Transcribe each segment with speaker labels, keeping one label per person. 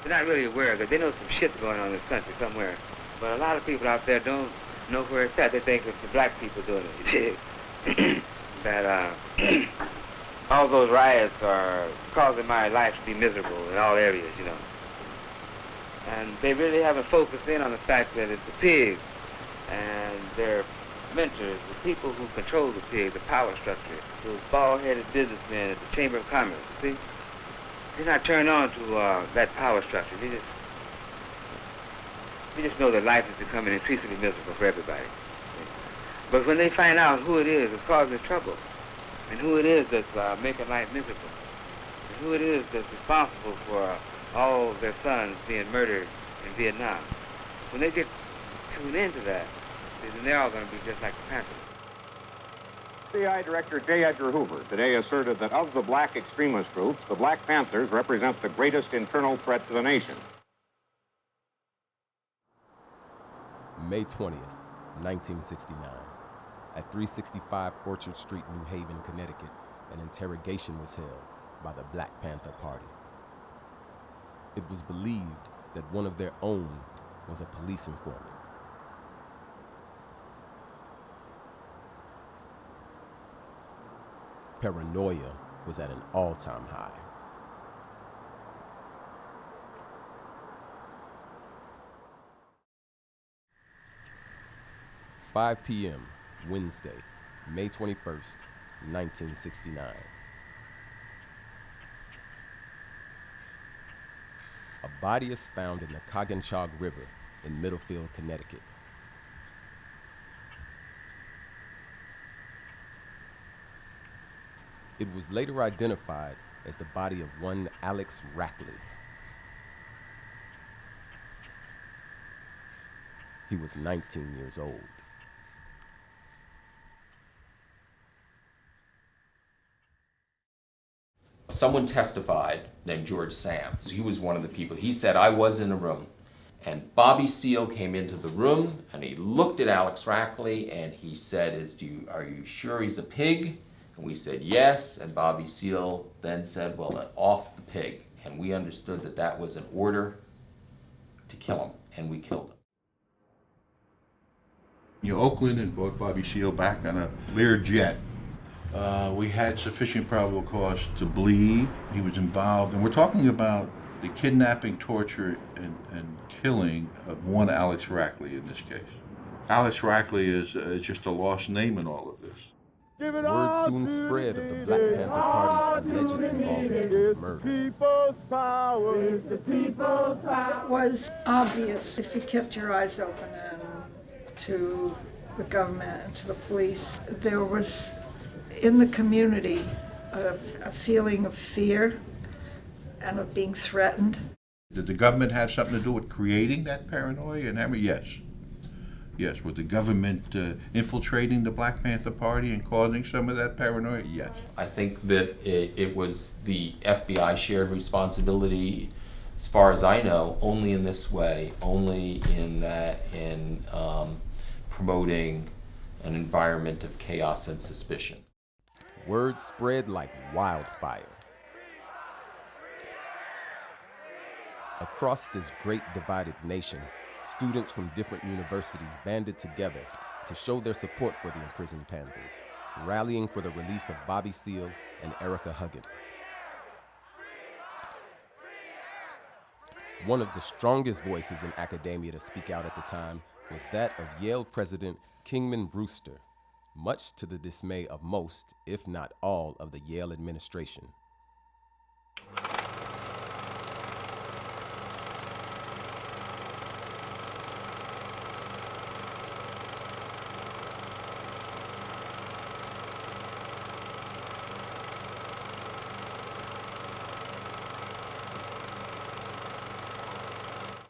Speaker 1: they're not really aware of it. They know some shit's going on in this country somewhere. But a lot of people out there don't know where it's at. They think it's the black people doing it. That all those riots are causing my life to be miserable in all areas, you know. And they really haven't focused in on the fact that it's the pigs and their mentors, the people who control the pigs, the power structure, those bald-headed businessmen at the Chamber of Commerce, see? They're not turned on to that power structure. They just know that life is becoming increasingly miserable for everybody. But when they find out who it is that's causing the trouble, and who it is that's making life miserable, and who it is that's responsible for all their sons being murdered in Vietnam, when they get tuned into that, then they're all going to be just like the Panthers.
Speaker 2: FBI Director J. Edgar Hoover today asserted that of the black extremist groups, the Black Panthers represent the greatest internal threat to the nation.
Speaker 3: May 20th, 1969. At 365 Orchard Street, New Haven, Connecticut, an interrogation was held by the Black Panther Party. It was believed that one of their own was a police informant. Paranoia was at an all-time high. "5 p.m., Wednesday, May 21st, 1969. A body is found in the Coggins River in Middlefield, Connecticut. It was later identified as the body of one Alex Rackley. He was 19 years old.
Speaker 4: Someone testified named George Sams. He was one of the people. He said, I was in a room, and Bobby Seale came into the room, and he looked at Alex Rackley, and he said, are you sure he's a pig? And we said, yes, and Bobby Seale then said, well, then off the pig. And we understood that that was an order to kill him, and we killed him.
Speaker 5: Oakland and brought Bobby Seale back on a Lear jet. We had sufficient probable cause to believe he was involved, and we're talking about the kidnapping, torture, and killing of one Alex Rackley in this case. Alex Rackley is just a lost name in all of this.
Speaker 3: Word soon spread of the Black Panther Party's alleged involvement in murder.
Speaker 6: It was obvious if you kept your eyes open to the government and to the police. There was in the community a feeling of fear and of being threatened.
Speaker 5: Did the government have something to do with creating that paranoia and hammer? Yes. Yes. Was the government infiltrating the Black Panther Party and causing some of that paranoia? Yes.
Speaker 4: I think that it was the FBI shared responsibility, as far as I know, only in this way, only in promoting an environment of chaos and suspicion.
Speaker 3: Word spread like wildfire. Across this great divided nation, students from different universities banded together to show their support for the imprisoned Panthers, rallying for the release of Bobby Seale and Ericka Huggins. One of the strongest voices in academia to speak out at the time was that of Yale President Kingman Brewster, much to the dismay of most, if not all, of the Yale administration.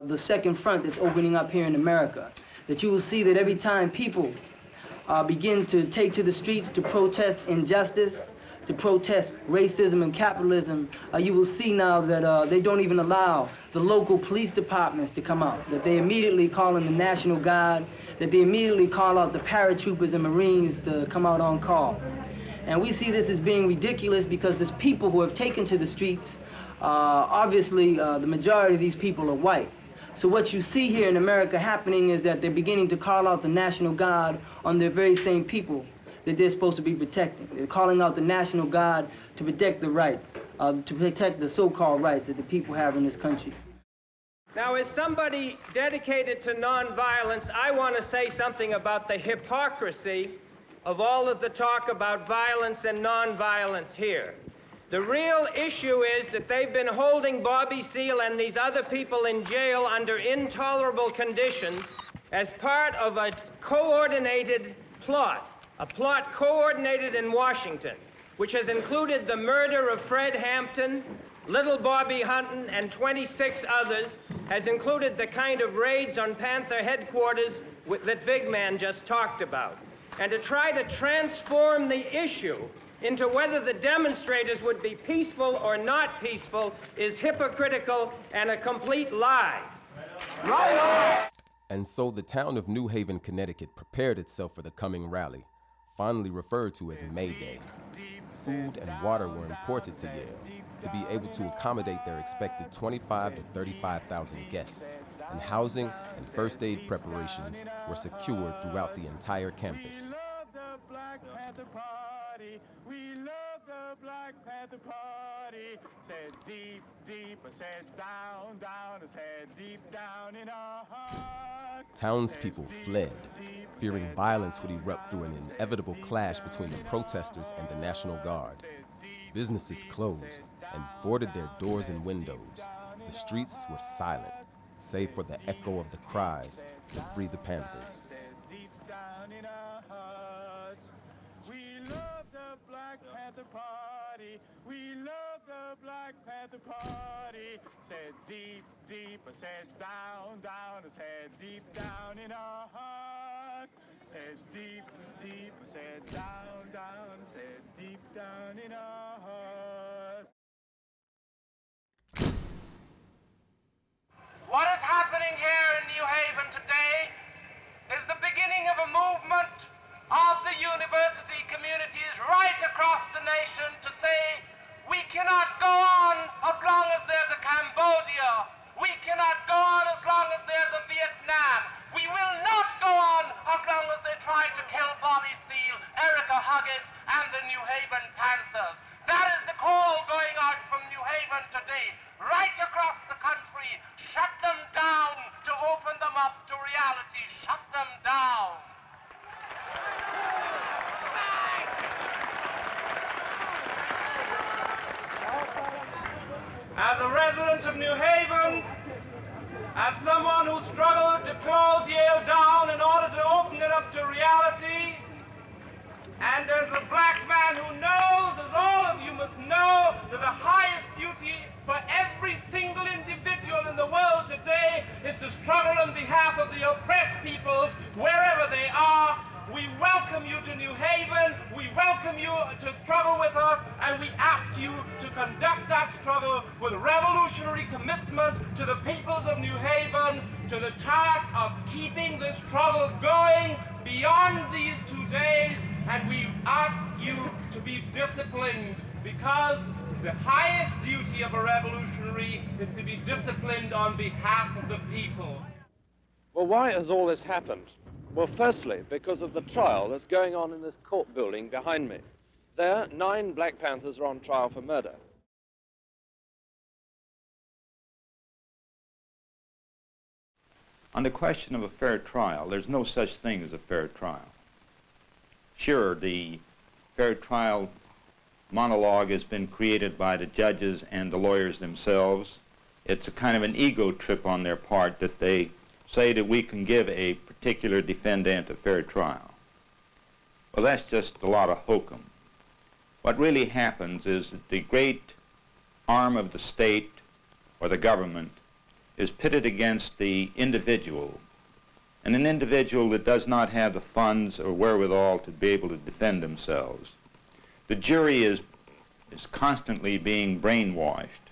Speaker 7: The second front that's opening up here in America, that you will see that every time people begin to take to the streets to protest injustice, to protest racism and capitalism, you will see now that they don't even allow the local police departments to come out, that they immediately call in the National Guard, that they immediately call out the paratroopers and Marines to come out on call. And we see this as being ridiculous because there's people who have taken to the streets Obviously, the majority of these people are white. So what you see here in America happening is that they're beginning to call out the National Guard on the very same people that they're supposed to be protecting. They're calling out the National Guard to protect the rights, to protect the so-called rights that the people have in this country.
Speaker 8: Now, as somebody dedicated to nonviolence, I want to say something about the hypocrisy of all of the talk about violence and nonviolence here. The real issue is that they've been holding Bobby Seale and these other people in jail under intolerable conditions as part of a coordinated plot, a plot coordinated in Washington, which has included the murder of Fred Hampton, Little Bobby Hunton, and 26 others, has included the kind of raids on Panther headquarters that Big Man just talked about. And to try to transform the issue into whether the demonstrators would be peaceful or not peaceful is hypocritical and a complete lie. Right on!
Speaker 3: And so the town of New Haven, Connecticut prepared itself for the coming rally, fondly referred to as May Day. Food and water were imported to Yale to be able to accommodate their expected 25,000 to 35,000 guests, and housing and first aid preparations were secured throughout the entire campus.
Speaker 9: Black Panther Party, we love the Black Panther Party. Said deep, deep, I said down, down, I said deep down in our hearts.
Speaker 3: Townspeople fled, fearing violence would erupt through an inevitable clash between the protesters and the National Guard. Businesses closed and boarded their doors and windows. The streets were silent, save for the echo of the cries to free the Panthers.
Speaker 9: Black Panther Party, we love the Black Panther Party. Said deep, deep, I said down, down, I said deep down in our hearts. Said deep, deep, I said down, down, I said deep down in our hearts.
Speaker 8: What is happening here in New Haven today is the beginning of a movement of the university communities right across the nation to say, we cannot go on as long as there's a Cambodia. We cannot go on as long as there's a Vietnam. We will not go on as long as they try to kill Bobby Seale, Ericka Huggins, and the New Haven Panthers. That is the call going out from New Haven today, right across the country. Shut them down to open them up to reality. Shut them down. As a resident of New Haven, as someone who struggled to close Yale down in order to open it up to reality, and as a black man who knows, as all of you must know, that the highest duty for every single individual in the world today is to struggle on behalf of the oppressed peoples wherever they are. We welcome you to New Haven, we welcome you to struggle with us, and we ask you to conduct that struggle with revolutionary commitment to the peoples of New Haven, to the task of keeping this struggle going beyond these 2 days, and we ask you to be disciplined, because the highest duty of a revolutionary is to be disciplined on behalf of the people.
Speaker 10: Well, why has all this happened? Well, firstly, because of the trial that's going on in this court building behind me. There, 9 Black Panthers are on trial for murder.
Speaker 11: On the question of a fair trial, there's no such thing as a fair trial. Sure, the fair trial monologue has been created by the judges and the lawyers themselves. It's a kind of an ego trip on their part that they say that we can give a particular defendant a fair trial. Well, that's just a lot of hokum. What really happens is that the great arm of the state or the government is pitted against the individual, and an individual that does not have the funds or wherewithal to be able to defend themselves. The jury is constantly being brainwashed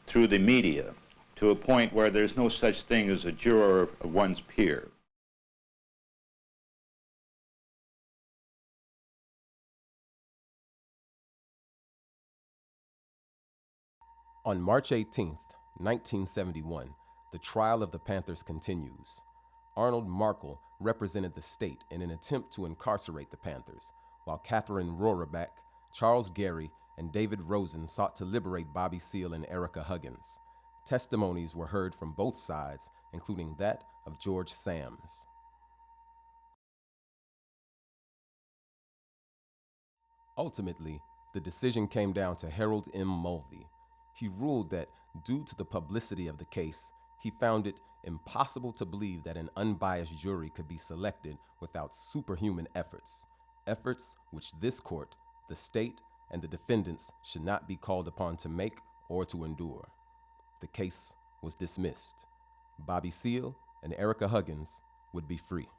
Speaker 11: through the media to a point where there's no such thing as a juror of one's peer.
Speaker 3: On March 18, 1971, the trial of the Panthers continues. Arnold Markle represented the state in an attempt to incarcerate the Panthers, while Catherine Rohraback, Charles Gary, and David Rosen sought to liberate Bobby Seale and Ericka Huggins. Testimonies were heard from both sides, including that of George Sams. Ultimately, the decision came down to Harold M. Mulvey. He ruled that, due to the publicity of the case, he found it impossible to believe that an unbiased jury could be selected without superhuman efforts which this court, the state, and the defendants should not be called upon to make or to endure. The case was dismissed. Bobby Seale and Ericka Huggins would be free.